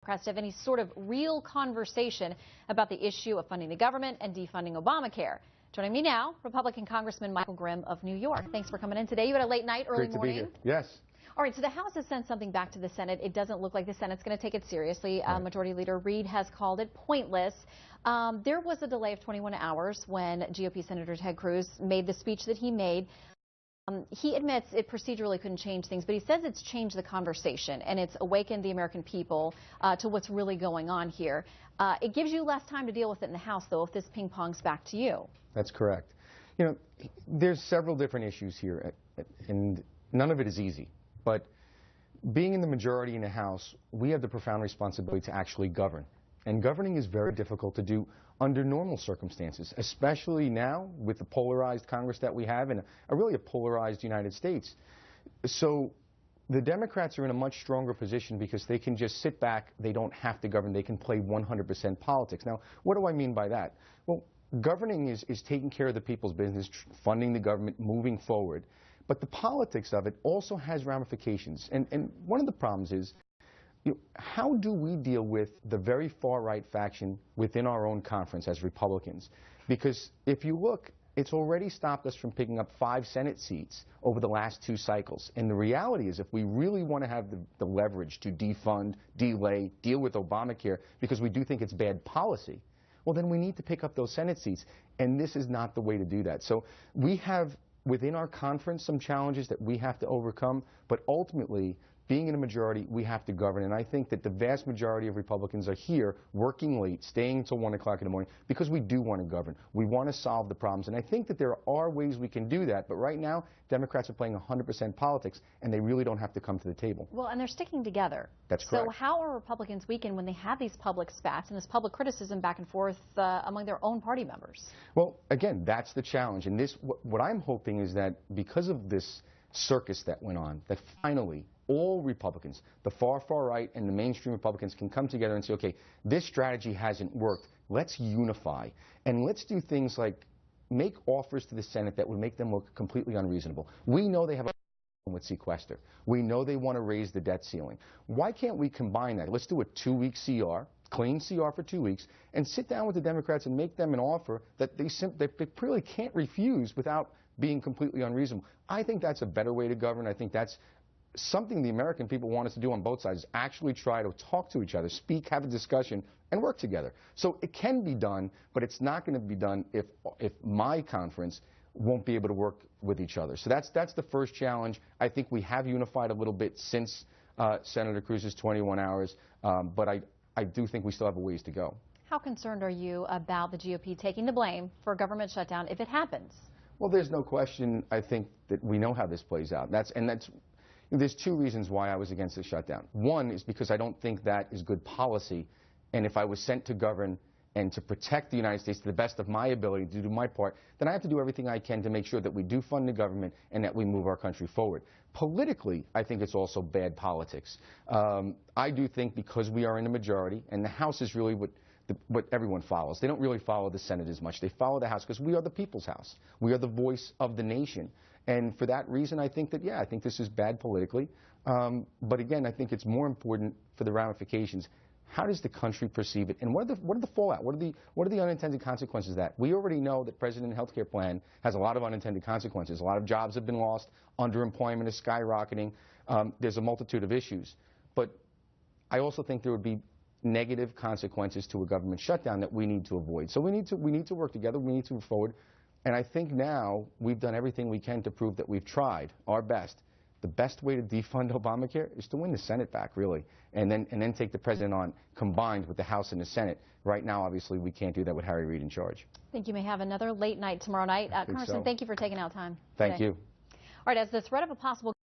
Democrats to have any sort of real conversation about the issue of funding the government and defunding Obamacare. Joining me now, Republican Congressman Michael Grimm of New York. Thanks for coming in today. You had a late night, early morning. Great to be here. Yes. All right, so the House has sent something back to the Senate. It doesn't look like the Senate's going to take it seriously. Right. Majority Leader Reid has called it pointless. There was a delay of 21 hours when GOP Senator Ted Cruz made the speech that he made. He admits it procedurally couldn't change things, but he says it's changed the conversation and it's awakened the American people to what's really going on here. It gives you less time to deal with it in the House, though, if this ping-pongs back to you. That's correct. You know, there's several different issues here, and none of it is easy. But being in the majority in the House, we have the profound responsibility to actually govern. And governing is very difficult to do under normal circumstances, especially now with the polarized Congress that we have and really a polarized United States. So the Democrats are in a much stronger position because they can just sit back. They don't have to govern. They can play 100% politics. Now, what do I mean by that? Well, governing is taking care of the people's business, funding the government, moving forward. But the politics of it also has ramifications. And one of the problems is, how do we deal with the very far-right faction within our own conference as Republicans? Because if you look, it's already stopped us from picking up 5 Senate seats over the last 2 cycles. And the reality is, if we really want to have the leverage to defund, delay, deal with Obamacare, because we do think it's bad policy, well, then we need to pick up those Senate seats. And this is not the way to do that. So we have within our conference some challenges that we have to overcome, but ultimately, being in a majority, we have to govern. And I think that the vast majority of Republicans are here working late, staying until 1 o'clock in the morning, because we do want to govern. We want to solve the problems. And I think that there are ways we can do that. But right now, Democrats are playing 100% politics, and they really don't have to come to the table. Well, and they're sticking together. That's correct. So how are Republicans weakened when they have these public spats and this public criticism back and forth among their own party members? Well, again, that's the challenge. And this, what I'm hoping is that because of this circus that went on, that finally all Republicans, the far right and the mainstream Republicans, can come together and say, okay, this strategy hasn't worked. Let's unify. And let's do things like make offers to the Senate that would make them look completely unreasonable. We know they have a problem with sequester. We know they want to raise the debt ceiling. Why can't we combine that? Let's do a 2-week CR, clean CR for 2 weeks, and sit down with the Democrats and make them an offer that they really can't refuse without being completely unreasonable. I think that's a better way to govern. I think that's something the American people want us to do on both sides, is actually try to talk to each other, speak, have a discussion, and work together. So it can be done, but it's not going to be done if my conference won't be able to work with each other. So that's the first challenge. I think we have unified a little bit since Senator Cruz's 21 hours, but I do think we still have a ways to go. How concerned are you about the GOP taking the blame for a government shutdown if it happens? Well, there's no question, I think, that we know how this plays out. There's 2 reasons why I was against the shutdown. One is because I don't think that is good policy, and if I was sent to govern and to protect the United States to the best of my ability to do my part, then I have to do everything I can to make sure that we do fund the government and that we move our country forward. Politically, I think it's also bad politics. I do think because we are in the majority, and the House is really what everyone follows. They don't really follow the Senate as much. They follow the House because we are the people's House. We are the voice of the nation. And for that reason, I think that, I think this is bad politically. But again, I think it's more important for the ramifications. How does the country perceive it? And what are the fallout? What are the unintended consequences of that? We already know that President's health care plan has a lot of unintended consequences. A lot of jobs have been lost. Underemployment is skyrocketing. There's a multitude of issues. But I also think there would be negative consequences to a government shutdown that we need to avoid. So we need to work together. We need to move forward. And I think now we've done everything we can to prove that we've tried our best. The best way to defund Obamacare is to win the Senate back, really, and then take the president on, combined with the House and the Senate. Right now, obviously, we can't do that with Harry Reid in charge. I think you may have another late night tomorrow night. Congressman, thank you for taking out time. Thank you. All right, as the threat of a possible